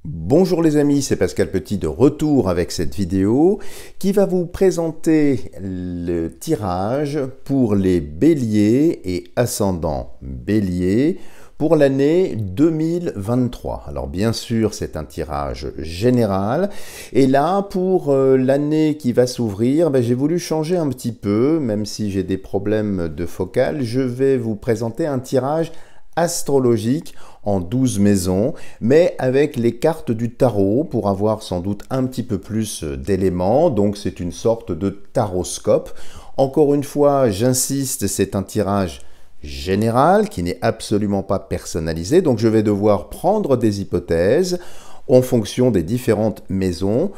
Bonjour les amis, c'est Pascal Petit de retour avec cette vidéo qui va vous présenter le tirage pour les béliers et ascendants béliers pour l'année 2023. Alors bien sûr, c'est un tirage général et là pour l'année qui va s'ouvrir, j'ai voulu changer un petit peu, même si j'ai des problèmes de focale, je vais vous présenter un tirage astrologique en 12 maisons, mais avec les cartes du tarot pour avoir sans doute un petit peu plus d'éléments. Donc c'est une sorte de taroscope. Encore une fois, j'insiste, c'est un tirage général qui n'est absolument pas personnalisé. Donc je vais devoir prendre des hypothèses en fonction des différentes maisons.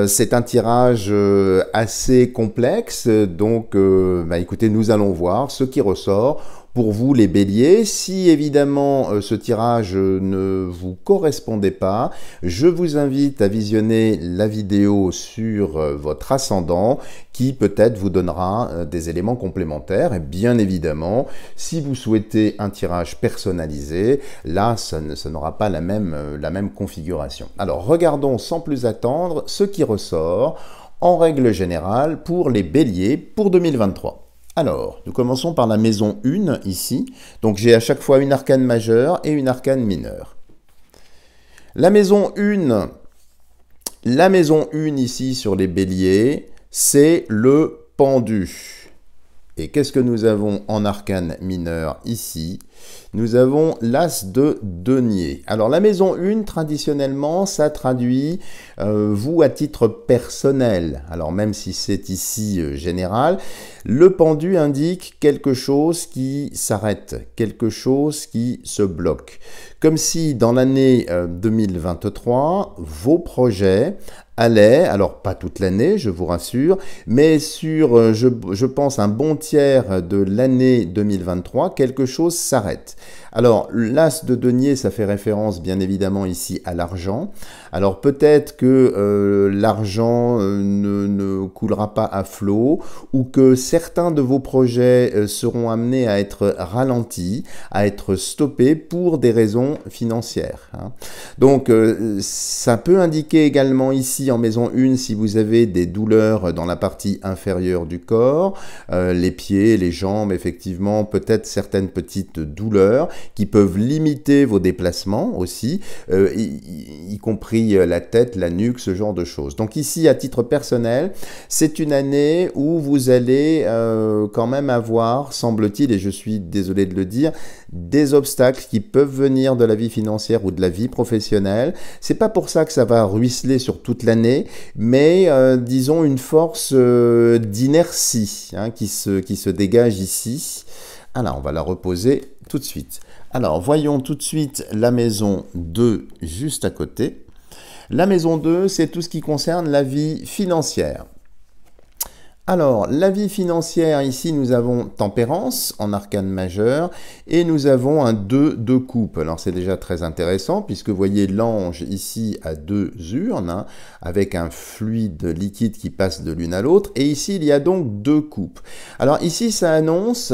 C'est un tirage assez complexe, donc écoutez, nous allons voir ce qui ressort pour vous les béliers. Si évidemment ce tirage ne vous correspondait pas, je vous invite à visionner la vidéo sur votre ascendant qui peut-être vous donnera des éléments complémentaires. Et bien évidemment, si vous souhaitez un tirage personnalisé, là ça n'aura pas la même configuration. Alors regardons sans plus attendre ce qui ressort en règle générale pour les béliers pour 2023. Alors, nous commençons par la maison 1 ici. Donc j'ai à chaque fois une arcane majeure et une arcane mineure. La maison 1 ici sur les béliers, c'est le pendu. Et qu'est-ce que nous avons en arcane mineure ici? Nous avons l'as de denier. Alors la maison 1, traditionnellement, ça traduit vous à titre personnel. Alors même si c'est ici général, le pendu indique quelque chose qui s'arrête, quelque chose qui se bloque. Comme si dans l'année 2023, vos projets allaient, alors pas toute l'année, je vous rassure, mais sur, je pense, un bon tiers de l'année 2023, quelque chose s'arrête. Alors, l'as de denier, ça fait référence bien évidemment ici à l'argent. Alors peut-être que l'argent ne coulera pas à flot ou que certains de vos projets seront amenés à être ralentis, à être stoppés pour des raisons financières. Donc, ça peut indiquer également ici en maison 1 si vous avez des douleurs dans la partie inférieure du corps, les pieds, les jambes, effectivement, peut-être certaines petites douleurs qui peuvent limiter vos déplacements aussi, y compris la tête, la nuque, ce genre de choses. Donc ici, à titre personnel, c'est une année où vous allez quand même avoir, semble-t-il, et je suis désolé de le dire, des obstacles qui peuvent venir de la vie financière ou de la vie professionnelle. C'est pas pour ça que ça va ruisseler sur toute l'année, mais disons une force d'inertie qui se dégage ici. Alors, on va la reposer tout de suite. Alors, voyons tout de suite la maison 2 juste à côté. La maison 2, c'est tout ce qui concerne la vie financière. Alors, la vie financière, ici, nous avons tempérance en arcane majeur et nous avons un 2 de coupe. Alors, c'est déjà très intéressant puisque vous voyez l'ange ici à 2 urnes avec un fluide liquide qui passe de l'une à l'autre. Et ici, il y a donc 2 coupes. Alors, ici, ça annonce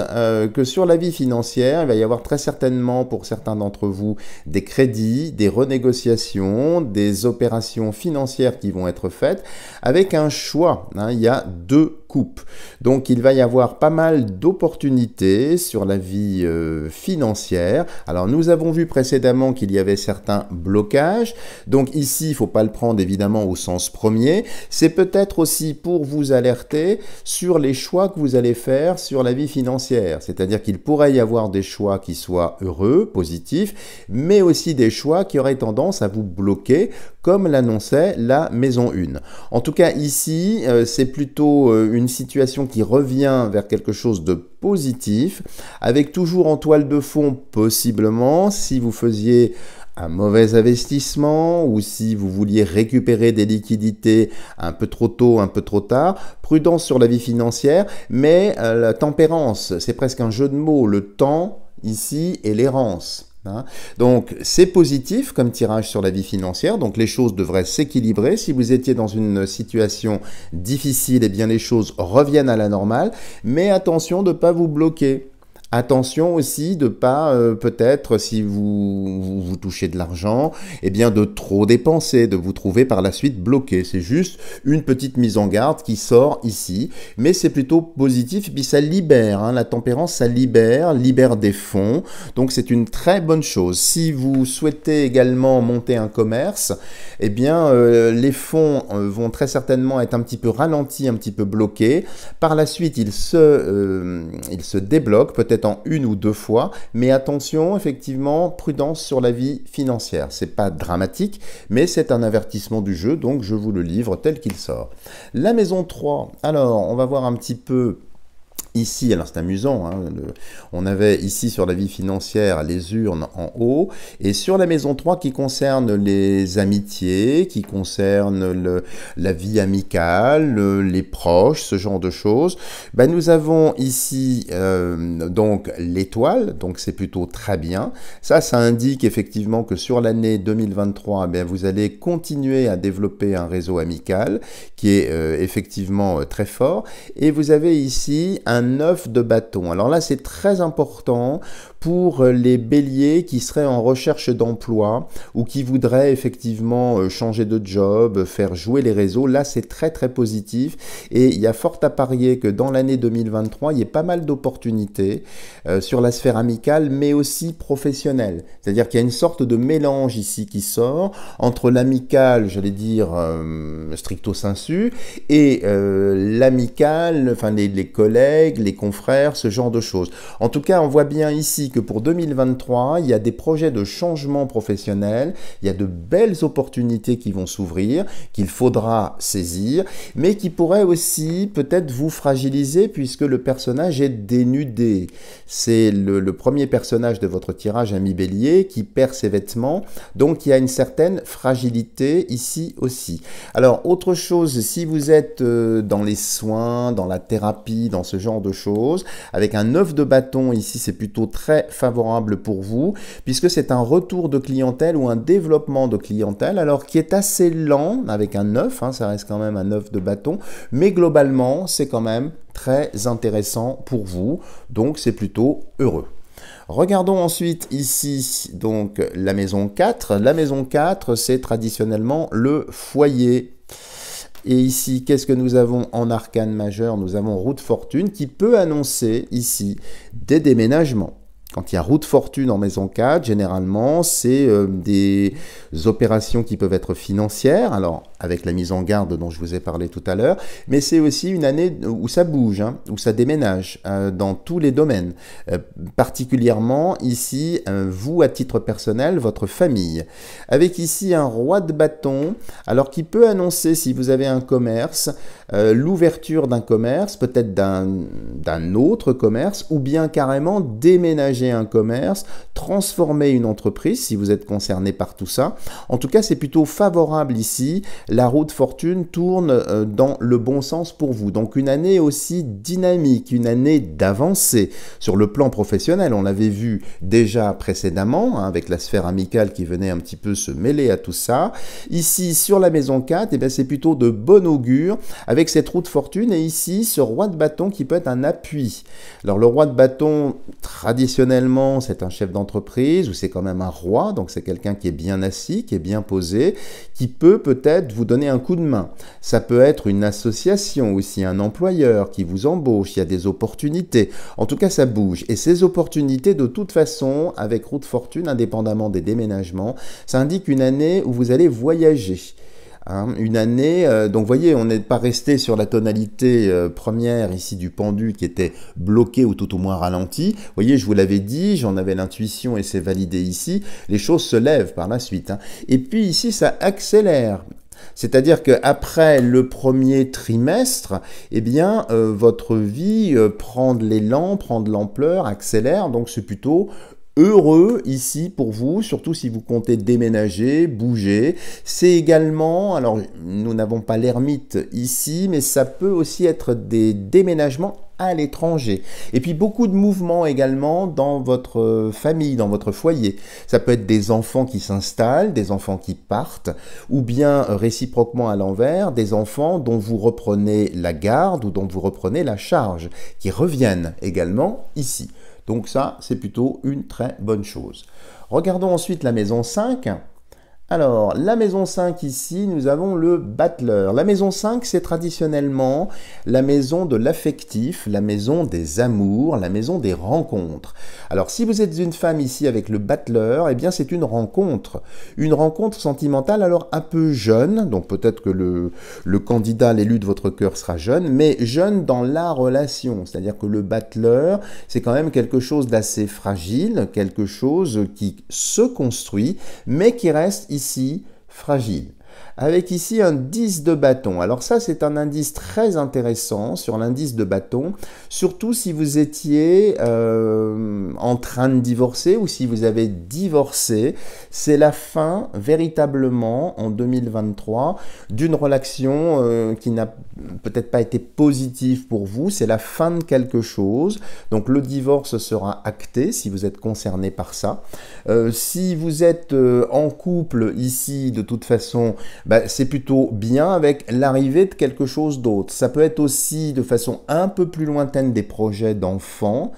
que sur la vie financière, il va y avoir très certainement pour certains d'entre vous des crédits, des renégociations, des opérations financières qui vont être faites avec un choix. Il y a 2 coupe. Donc il va y avoir pas mal d'opportunités sur la vie financière. Alors nous avons vu précédemment qu'il y avait certains blocages. Donc ici, il ne faut pas le prendre évidemment au sens premier. C'est peut-être aussi pour vous alerter sur les choix que vous allez faire sur la vie financière. C'est-à-dire qu'il pourrait y avoir des choix qui soient heureux, positifs, mais aussi des choix qui auraient tendance à vous bloquer, comme l'annonçait la maison 1. En tout cas ici, c'est plutôt une situation qui revient vers quelque chose de positif, avec toujours en toile de fond, possiblement, si vous faisiez un mauvais investissement ou si vous vouliez récupérer des liquidités un peu trop tôt, un peu trop tard, prudence sur la vie financière, mais la tempérance, c'est presque un jeu de mots, le temps ici et l'errance. Donc c'est positif comme tirage sur la vie financière, donc les choses devraient s'équilibrer. Si vous étiez dans une situation difficile, eh bien les choses reviennent à la normale, mais attention de ne pas vous bloquer. Attention aussi de pas, peut-être, si vous touchez de l'argent, eh bien de trop dépenser, de vous trouver par la suite bloqué. C'est juste une petite mise en garde qui sort ici, mais c'est plutôt positif et puis ça libère, hein, la tempérance, ça libère des fonds, donc c'est une très bonne chose. Si vous souhaitez également monter un commerce, eh bien les fonds vont très certainement être un petit peu ralentis, un petit peu bloqués. Par la suite, ils se débloquent, peut-être en une ou deux fois, mais attention, effectivement, prudence sur la vie financière. C'est pas dramatique, mais c'est un avertissement du jeu, donc je vous le livre tel qu'il sort. La maison 3, alors on va voir un petit peu ici, alors c'est amusant, hein, on avait ici sur la vie financière les urnes en haut, et sur la maison 3 qui concerne les amitiés, qui concerne la vie amicale, les proches, ce genre de choses, ben, nous avons ici donc l'étoile, donc c'est plutôt très bien. Ça indique effectivement que sur l'année 2023, eh bien, vous allez continuer à développer un réseau amical qui est effectivement très fort, et vous avez ici un 9 de bâton. Alors là, c'est très important pour les béliers qui seraient en recherche d'emploi ou qui voudraient effectivement changer de job, faire jouer les réseaux. Là, c'est très très positif et il y a fort à parier que dans l'année 2023, il y ait pas mal d'opportunités sur la sphère amicale, mais aussi professionnelle. C'est-à-dire qu'il y a une sorte de mélange ici qui sort entre l'amical, j'allais dire stricto sensu, et l'amical, enfin les collègues, les confrères, ce genre de choses. En tout cas, on voit bien ici que pour 2023, il y a des projets de changement professionnel, il y a de belles opportunités qui vont s'ouvrir, qu'il faudra saisir, mais qui pourraient aussi peut-être vous fragiliser puisque le personnage est dénudé. C'est le premier personnage de votre tirage ami bélier qui perd ses vêtements, donc il y a une certaine fragilité ici aussi. Alors, autre chose, si vous êtes dans les soins, dans la thérapie, dans ce genre de choses, avec un 9 de bâton ici, c'est plutôt très favorable pour vous, puisque c'est un retour de clientèle ou un développement de clientèle, alors qui est assez lent, avec un 9, hein, ça reste quand même un 9 de bâton, mais globalement, c'est quand même très intéressant pour vous, donc c'est plutôt heureux. Regardons ensuite ici donc la maison 4. La maison 4, c'est traditionnellement le foyer. Et ici, qu'est-ce que nous avons en arcane majeur? Nous avons roue de fortune qui peut annoncer ici des déménagements. Quand il y a roue de fortune en maison 4, généralement, c'est des opérations qui peuvent être financières, alors avec la mise en garde dont je vous ai parlé tout à l'heure, mais c'est aussi une année où ça bouge, hein, où ça déménage dans tous les domaines. Particulièrement ici, vous à titre personnel, votre famille. Avec ici un roi de bâton, alors qui peut annoncer, si vous avez un commerce, l'ouverture d'un commerce, peut-être d'un autre commerce, ou bien carrément déménager un commerce, transformer une entreprise, si vous êtes concerné par tout ça. En tout cas, c'est plutôt favorable ici. La roue de fortune tourne dans le bon sens pour vous. Donc une année aussi dynamique, une année d'avancée sur le plan professionnel. On l'avait vu déjà précédemment, hein, avec la sphère amicale qui venait un petit peu se mêler à tout ça. Ici, sur la maison 4, eh bien, c'est plutôt de bon augure avec cette roue de fortune. Et ici, ce roi de bâton qui peut être un appui. Alors le roi de bâton, traditionnellement, c'est un chef d'entreprise ou c'est quand même un roi. Donc c'est quelqu'un qui est bien assis, qui est bien posé, qui peut peut-être vous donner un coup de main. Ça peut être une association aussi, un employeur qui vous embauche, il y a des opportunités. En tout cas, ça bouge. Et ces opportunités, de toute façon, avec roue de fortune, indépendamment des déménagements, ça indique une année où vous allez voyager. Hein, une année, donc vous voyez, on n'est pas resté sur la tonalité première ici du pendu qui était bloqué ou tout au moins ralenti. Vous voyez, je vous l'avais dit, j'en avais l'intuition et c'est validé ici. Les choses se lèvent par la suite. Hein. Et puis ici, ça accélère. C'est-à-dire qu'après le premier trimestre, eh bien, votre vie prend de l'élan, prend de l'ampleur, accélère. Donc c'est plutôt heureux ici pour vous, surtout si vous comptez déménager, bouger. C'est également, alors nous n'avons pas l'ermite ici, mais ça peut aussi être des déménagements à l'étranger. Et puis beaucoup de mouvements également dans votre famille, dans votre foyer. Ça peut être des enfants qui s'installent, des enfants qui partent, ou bien réciproquement à l'envers, des enfants dont vous reprenez la garde ou dont vous reprenez la charge, qui reviennent également ici. Donc ça, c'est plutôt une très bonne chose. Regardons ensuite la maison 5. Alors, la maison 5 ici, nous avons le battleur. La maison 5, c'est traditionnellement la maison de l'affectif, la maison des amours, la maison des rencontres. Alors, si vous êtes une femme ici avec le battleur, eh bien, c'est une rencontre sentimentale, alors un peu jeune, donc peut-être que le candidat, l'élu de votre cœur sera jeune, mais jeune dans la relation. C'est-à-dire que le battleur, c'est quand même quelque chose d'assez fragile, quelque chose qui se construit, mais qui reste ici fragile. Avec ici un 10 de bâton. Alors ça, c'est un indice très intéressant sur l'indice de bâton, surtout si vous étiez en train de divorcer ou si vous avez divorcé. C'est la fin, véritablement, en 2023, d'une relation qui n'a peut-être pas été positive pour vous. C'est la fin de quelque chose. Donc le divorce sera acté si vous êtes concerné par ça. Si vous êtes en couple ici, de toute façon, c'est plutôt bien avec l'arrivée de quelque chose d'autre. Ça peut être aussi de façon un peu plus lointaine des projets d'enfants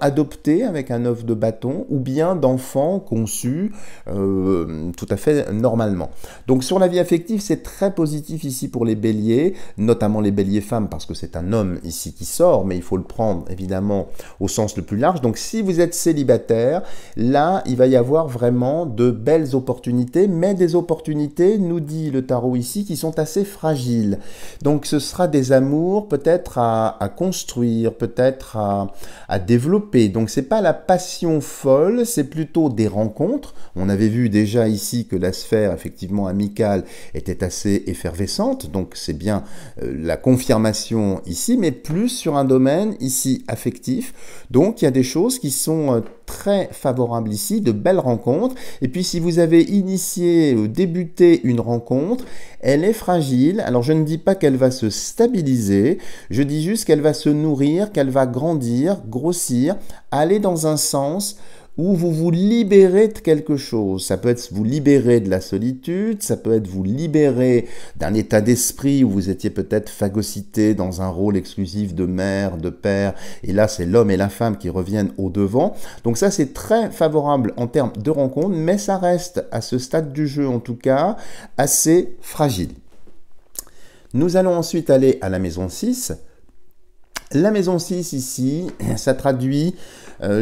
adoptés avec un œuf de bâton ou bien d'enfants conçus tout à fait normalement. Donc sur la vie affective, c'est très positif ici pour les béliers, notamment les béliers femmes parce que c'est un homme ici qui sort, mais il faut le prendre évidemment au sens le plus large. Donc si vous êtes célibataire, là il va y avoir vraiment de belles opportunités, mais des opportunités, nous dit le tarot ici, qui sont assez fragiles. Donc ce sera des amours peut-être à construire, peut-être à développer. Donc c'est pas la passion folle, c'est plutôt des rencontres. On avait vu déjà ici que la sphère effectivement amicale était assez effervescente, donc c'est bien la confirmation ici, mais plus sur un domaine ici affectif. Donc il y a des choses qui sont très favorables ici, de belles rencontres. Et puis si vous avez initié ou débuté une rencontre, elle est fragile. Alors je ne dis pas qu'elle va se stabiliser, je dis juste qu'elle va se nourrir, qu'elle va grandir, grossir, aller dans un sens où vous vous libérez de quelque chose. Ça peut être vous libérer de la solitude, ça peut être vous libérer d'un état d'esprit où vous étiez peut-être phagocyté dans un rôle exclusif de mère, de père, et là c'est l'homme et la femme qui reviennent au devant. Donc ça c'est très favorable en termes de rencontre, mais ça reste à ce stade du jeu en tout cas assez fragile. Nous allons ensuite aller à la maison 6. La maison 6 ici, ça traduit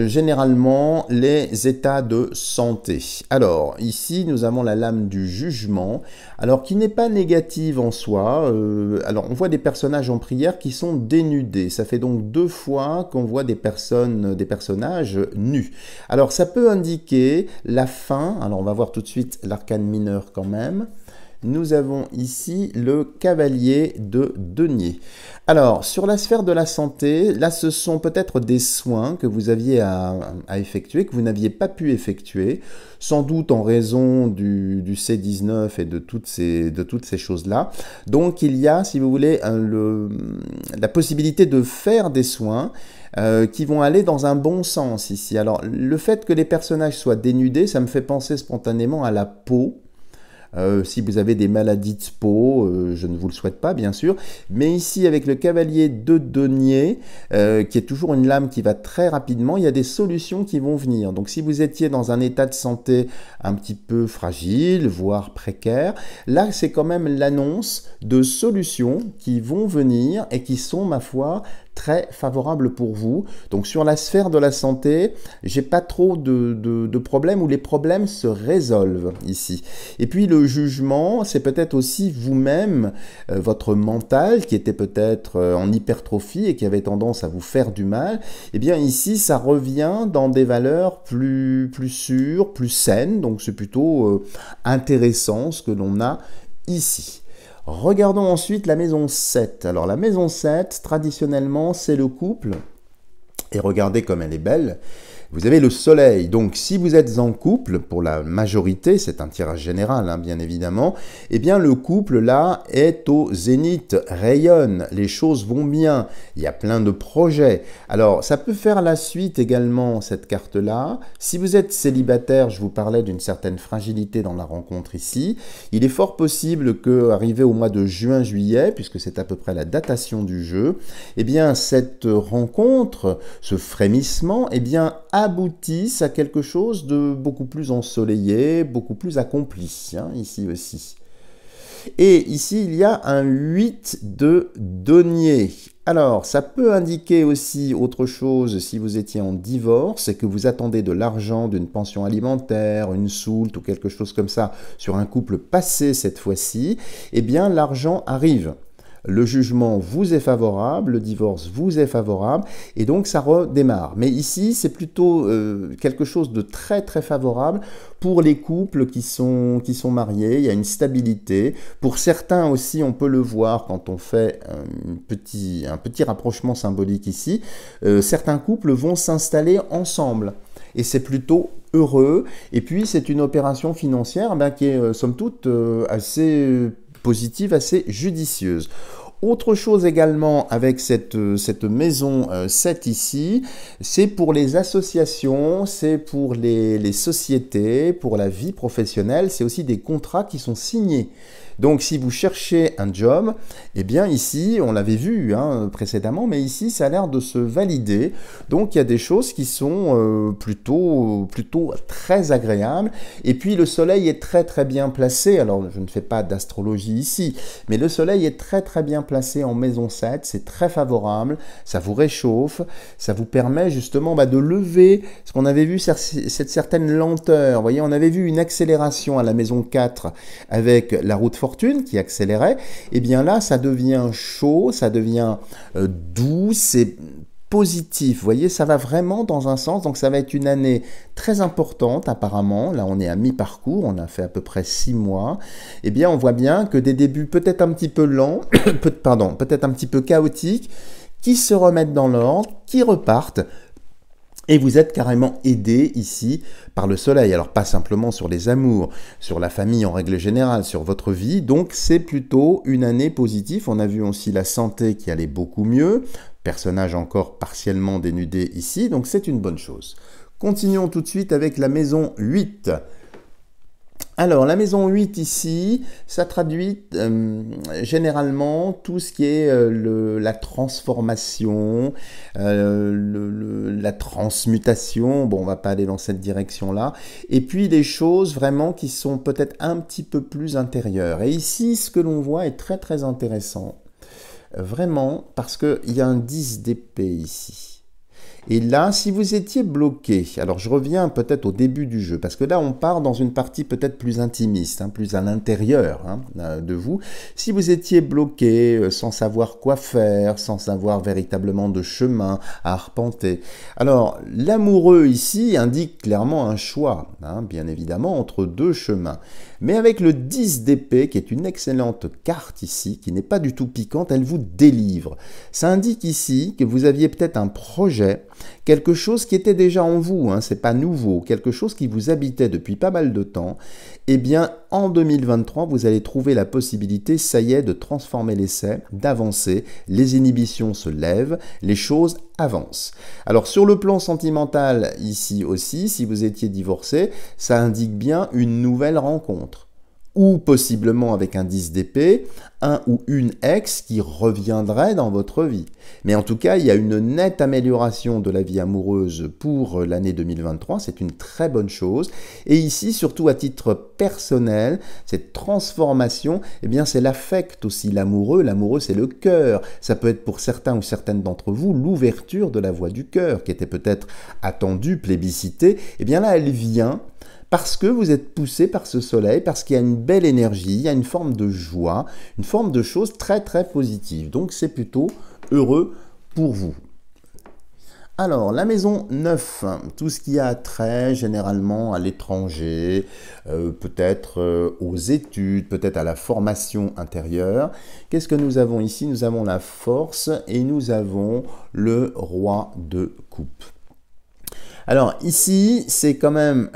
généralement les états de santé. Alors ici nous avons la lame du jugement, alors qui n'est pas négative en soi. Alors on voit des personnages en prière qui sont dénudés. Ça fait donc 2 fois qu'on voit des personnages nus. Alors ça peut indiquer la fin. Alors on va voir tout de suite l'arcane mineur quand même. Nous avons ici le cavalier de denier. Alors, sur la sphère de la santé, là, ce sont peut-être des soins que vous aviez à effectuer, que vous n'aviez pas pu effectuer, sans doute en raison du C19 et de toutes ces choses-là. Donc, il y a, si vous voulez, la possibilité de faire des soins qui vont aller dans un bon sens ici. Alors, le fait que les personnages soient dénudés, ça me fait penser spontanément à la peau. Si vous avez des maladies de peau, je ne vous le souhaite pas bien sûr, mais ici avec le cavalier de denier, qui est toujours une lame qui va très rapidement, il y a des solutions qui vont venir. Donc si vous étiez dans un état de santé un petit peu fragile, voire précaire, là c'est quand même l'annonce de solutions qui vont venir et qui sont, ma foi, très favorable pour vous. Donc sur la sphère de la santé, j'ai pas trop de problèmes où les problèmes se résolvent ici. Et puis le jugement, c'est peut-être aussi vous-même, votre mental qui était peut-être en hypertrophie et qui avait tendance à vous faire du mal. Et bien ici, ça revient dans des valeurs plus sûres, plus saines. Donc c'est plutôt intéressant ce que l'on a ici. Regardons ensuite la maison 7. Alors la maison 7, traditionnellement, c'est le couple. Et regardez comme elle est belle. Vous avez le soleil, donc si vous êtes en couple, pour la majorité, c'est un tirage général, hein, bien évidemment, eh bien le couple là est au zénith, rayonne, les choses vont bien, il y a plein de projets. Alors ça peut faire la suite également, cette carte-là. Si vous êtes célibataire, je vous parlais d'une certaine fragilité dans la rencontre ici, il est fort possible que, arrivé au mois de juin-juillet, puisque c'est à peu près la datation du jeu, eh bien cette rencontre, ce frémissement, eh bien aboutissent à quelque chose de beaucoup plus ensoleillé, beaucoup plus accompli, hein, ici aussi. Et ici, il y a un 8 de denier. Alors, ça peut indiquer aussi autre chose si vous étiez en divorce et que vous attendez de l'argent d'une pension alimentaire, une soulte ou quelque chose comme ça sur un couple passé cette fois-ci, eh bien l'argent arrive. Le jugement vous est favorable, le divorce vous est favorable, et donc ça redémarre. Mais ici, c'est plutôt quelque chose de très très favorable pour les couples qui sont mariés. Il y a une stabilité. Pour certains aussi, on peut le voir quand on fait un petit rapprochement symbolique ici. Certains couples vont s'installer ensemble, et c'est plutôt heureux. Et puis, c'est une opération financière qui est, somme toute, assez positive, assez judicieuse. Autre chose également avec cette maison 7 ici, c'est pour les associations, c'est pour les sociétés, pour la vie professionnelle, c'est aussi des contrats qui sont signés. Donc si vous cherchez un job, eh bien ici, on l'avait vu précédemment, mais ici ça a l'air de se valider. Donc il y a des choses qui sont plutôt très agréables. Et puis le soleil est très très bien placé. Alors je ne fais pas d'astrologie ici, mais le soleil est très très bien placé en maison 7, c'est très favorable, ça vous réchauffe, ça vous permet justement de lever ce qu'on avait vu, cette certaine lenteur. Vous voyez, on avait vu une accélération à la maison 4 avec la route fortune qui accélérait, et bien là ça devient chaud, ça devient doux, c'est positif, vous voyez, ça va vraiment dans un sens, donc ça va être une année très importante apparemment. Là on est à mi-parcours, on a fait à peu près 6 mois, et bien on voit bien que des débuts peut-être un petit peu lents, peut-être un petit peu chaotiques, qui se remettent dans l'ordre, qui repartent. Et vous êtes carrément aidé ici par le soleil. Alors pas simplement sur les amours, sur la famille en règle générale, sur votre vie. Donc c'est plutôt une année positive. On a vu aussi la santé qui allait beaucoup mieux. Personnage encore partiellement dénudé ici. Donc c'est une bonne chose. Continuons tout de suite avec la maison 8. Alors, la maison 8 ici, ça traduit généralement tout ce qui est la transformation, la transmutation. Bon, on va pas aller dans cette direction-là. Et puis, des choses vraiment qui sont peut-être un petit peu plus intérieures. Et ici, ce que l'on voit est très, très intéressant. Vraiment, parce qu'il y a un 10 d'épée ici. Et là, si vous étiez bloqué, alors je reviens peut-être au début du jeu, parce que là, on part dans une partie peut-être plus intimiste, plus à l'intérieur de vous. Si vous étiez bloqué, sans savoir quoi faire, sans savoir véritablement de chemin à arpenter, alors l'amoureux ici indique clairement un choix, bien évidemment, entre deux chemins. Mais avec le 10 d'épée, qui est une excellente carte ici, qui n'est pas du tout piquante, elle vous délivre. Ça indique ici que vous aviez peut-être un projet, quelque chose qui était déjà en vous, c'est pas nouveau, quelque chose qui vous habitait depuis pas mal de temps. Eh bien, en 2023, vous allez trouver la possibilité, ça y est, de transformer l'essai, d'avancer, les inhibitions se lèvent, les choses avancent. Alors, sur le plan sentimental, ici aussi, si vous étiez divorcé, ça indique bien une nouvelle rencontre. Ou possiblement avec un 10 d'épée, un ou une ex qui reviendrait dans votre vie. Mais en tout cas, il y a une nette amélioration de la vie amoureuse pour l'année 2023, c'est une très bonne chose. Et ici, surtout à titre personnel, cette transformation, eh bien c'est l'affect aussi, l'amoureux c'est le cœur. Ça peut être pour certains ou certaines d'entre vous l'ouverture de la voie du cœur, qui était peut-être attendue, plébiscitée. Eh bien là, elle vient, parce que vous êtes poussé par ce soleil, parce qu'il y a une belle énergie, il y a une forme de joie, une forme de choses très très positives. Donc c'est plutôt heureux pour vous. Alors, la maison 9, tout ce qui a trait généralement à l'étranger, peut-être aux études, peut-être à la formation intérieure. Qu'est-ce que nous avons ici? Nous avons la force et nous avons le roi de coupe. Alors ici, c'est quand même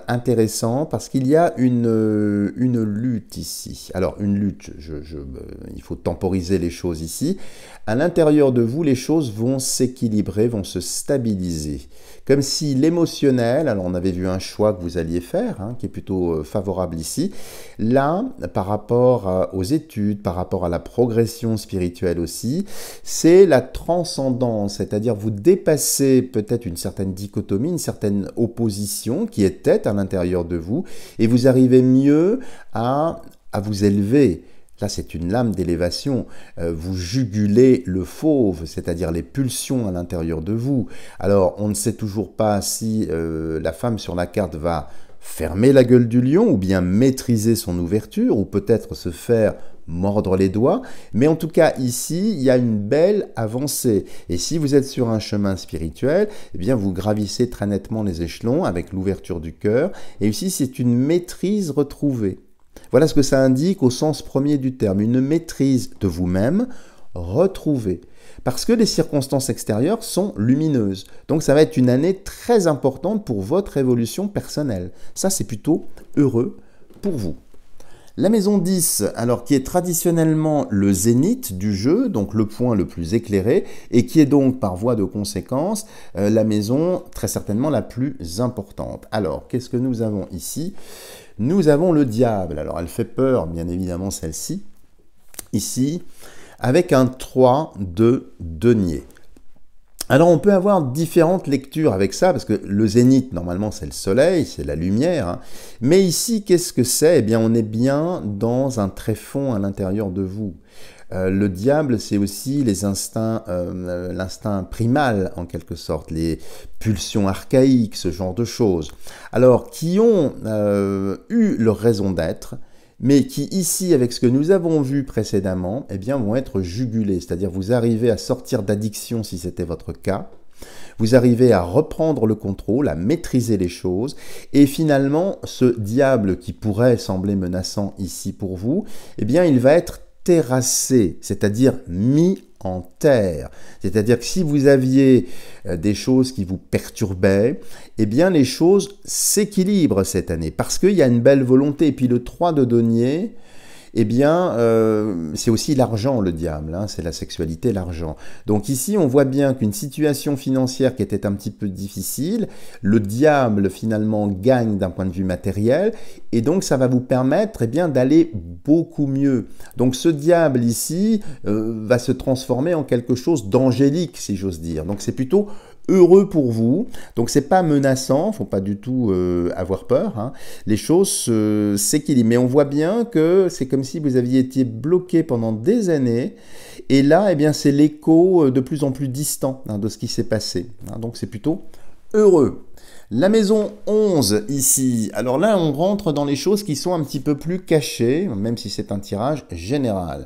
intéressant parce qu'il y a une lutte ici. Alors une lutte, il faut temporiser les choses ici. À l'intérieur de vous, les choses vont s'équilibrer, vont se stabiliser. Comme si l'émotionnel, alors on avait vu un choix que vous alliez faire, hein, qui est plutôt favorable ici. Là, par rapport aux études, par rapport à la progression spirituelle aussi, c'est la transcendance, c'est-à-dire vous dépassez peut-être une certaine dichotomie, une certaine opposition qui était à l'intérieur de vous, et vous arrivez mieux à vous élever. Là, c'est une lame d'élévation. Vous jugulez le fauve, c'est-à-dire les pulsions à l'intérieur de vous. Alors, on ne sait toujours pas si la femme sur la carte va fermer la gueule du lion ou bien maîtriser son ouverture ou peut-être se faire mordre les doigts. Mais en tout cas, ici, il y a une belle avancée. Et si vous êtes sur un chemin spirituel, eh bien, vous gravissez très nettement les échelons avec l'ouverture du cœur. Et ici, c'est une maîtrise retrouvée. Voilà ce que ça indique au sens premier du terme, une maîtrise de vous-même retrouvée. Parce que les circonstances extérieures sont lumineuses. Donc ça va être une année très importante pour votre évolution personnelle. Ça, c'est plutôt heureux pour vous. La maison 10, alors qui est traditionnellement le zénith du jeu, donc le point le plus éclairé, et qui est donc par voie de conséquence la maison très certainement la plus importante. Alors, qu'est-ce que nous avons ici ? Nous avons le diable. Alors, elle fait peur, bien évidemment, celle-ci, ici, avec un 3 de denier. Alors, on peut avoir différentes lectures avec ça, parce que le zénith, normalement, c'est le soleil, c'est la lumière. Hein. Mais ici, qu'est-ce que c'est ? Eh bien, on est bien dans un tréfonds à l'intérieur de vous. Le diable, c'est aussi les instincts, l'instinct primal, en quelque sorte, les pulsions archaïques, ce genre de choses. Alors, qui ont eu leur raison d'être, mais qui ici, avec ce que nous avons vu précédemment, eh bien, vont être jugulés. C'est-à-dire, vous arrivez à sortir d'addiction, si c'était votre cas. Vous arrivez à reprendre le contrôle, à maîtriser les choses. Et finalement, ce diable qui pourrait sembler menaçant ici pour vous, eh bien, il va être terrassé, c'est-à-dire mis en terre. C'est-à-dire que si vous aviez des choses qui vous perturbaient, eh bien les choses s'équilibrent cette année parce qu'il y a une belle volonté. Et puis le 3 de denier, eh bien, c'est aussi l'argent, le diable, hein, c'est la sexualité, l'argent. Donc ici, on voit bien qu'une situation financière qui était un petit peu difficile, le diable, finalement, gagne d'un point de vue matériel, et donc ça va vous permettre eh bien, d'aller beaucoup mieux. Donc ce diable ici va se transformer en quelque chose d'angélique, si j'ose dire. Donc c'est plutôt heureux pour vous, donc c'est pas menaçant, faut pas du tout avoir peur, hein. Les choses s'équilibrent, mais on voit bien que c'est comme si vous aviez été bloqué pendant des années, et là, eh bien, c'est l'écho de plus en plus distant hein, de ce qui s'est passé, hein. Donc c'est plutôt heureux. La maison 11 ici, alors là on rentre dans les choses qui sont un petit peu plus cachées, même si c'est un tirage général.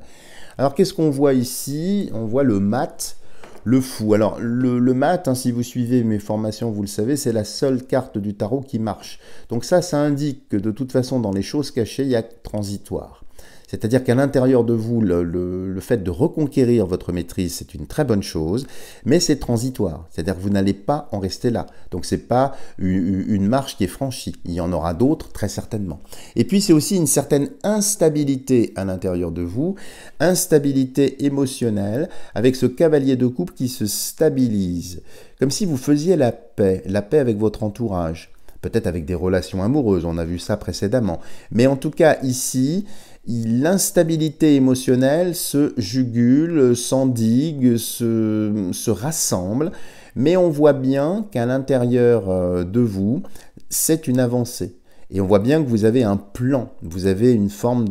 Alors qu'est-ce qu'on voit ici? On voit le mat, le fou. Alors, le mat, hein, si vous suivez mes formations, vous le savez, c'est la seule carte du tarot qui marche. Donc ça indique que de toute façon, dans les choses cachées, il y a transitoire. C'est-à-dire qu'à l'intérieur de vous, le fait de reconquérir votre maîtrise, c'est une très bonne chose, mais c'est transitoire. C'est-à-dire que vous n'allez pas en rester là. Donc ce n'est pas une marche qui est franchie. Il y en aura d'autres, très certainement. Et puis c'est aussi une certaine instabilité à l'intérieur de vous, instabilité émotionnelle, avec ce cavalier de coupe qui se stabilise. Comme si vous faisiez la paix avec votre entourage. Peut-être avec des relations amoureuses, on a vu ça précédemment. Mais en tout cas, ici, l'instabilité émotionnelle se jugule, s'endigue, se rassemble, mais on voit bien qu'à l'intérieur de vous, c'est une avancée. Et on voit bien que vous avez un plan, vous avez une forme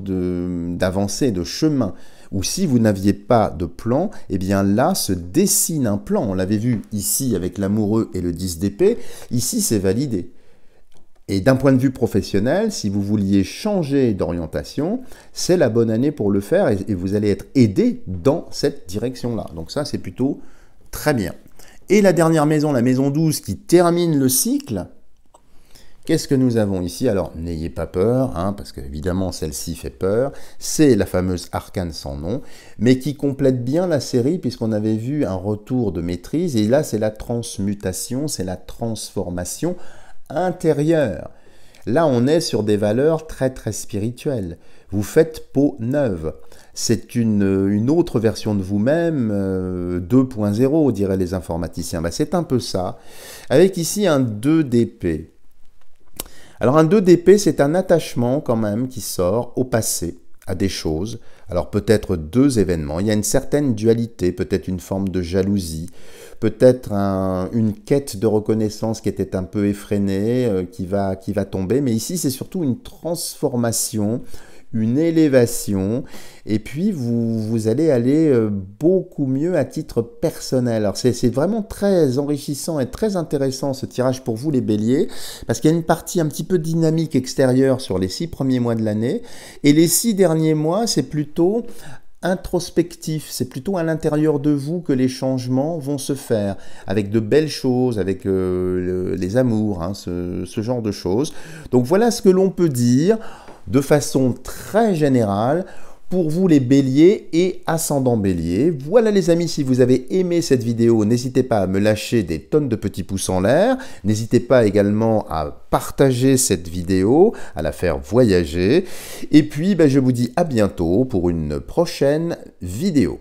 d'avancée, de chemin. Ou si vous n'aviez pas de plan, eh bien là se dessine un plan. On l'avait vu ici avec l'amoureux et le 10 d'épée, ici c'est validé. Et d'un point de vue professionnel, si vous vouliez changer d'orientation, c'est la bonne année pour le faire et vous allez être aidé dans cette direction-là. Donc ça, c'est plutôt très bien. Et la dernière maison, la maison 12, qui termine le cycle, Qu'est-ce que nous avons ici? Alors, n'ayez pas peur, hein, parce qu'évidemment, celle-ci fait peur. C'est la fameuse arcane sans nom, mais qui complète bien la série, puisqu'on avait vu un retour de maîtrise, et là, c'est la transmutation, c'est la transformation intérieure. Là, on est sur des valeurs très très spirituelles. Vous faites peau neuve. C'est une autre version de vous-même, 2.0, diraient les informaticiens. Ben, c'est un peu ça. Avec ici un 2 d'épée. Alors un 2 d'épée, c'est un attachement quand même qui sort au passé, à des choses. Alors peut-être deux événements. Il y a une certaine dualité, peut-être une forme de jalousie, peut-être une quête de reconnaissance qui était un peu effrénée, qui va tomber. Mais ici, c'est surtout une transformation, une élévation, et puis vous allez aller beaucoup mieux à titre personnel. Alors c'est vraiment très enrichissant et très intéressant ce tirage pour vous les béliers, parce qu'il y a une partie un petit peu dynamique extérieure sur les 6 premiers mois de l'année, et les 6 derniers mois, c'est plutôt introspectif, c'est plutôt à l'intérieur de vous que les changements vont se faire, avec de belles choses, avec les amours, hein, ce genre de choses. Donc voilà ce que l'on peut dire de façon très générale pour vous les béliers et ascendants béliers. Voilà les amis, si vous avez aimé cette vidéo, n'hésitez pas à me lâcher des tonnes de petits pouces en l'air. N'hésitez pas également à partager cette vidéo, à la faire voyager. Et puis, je vous dis à bientôt pour une prochaine vidéo.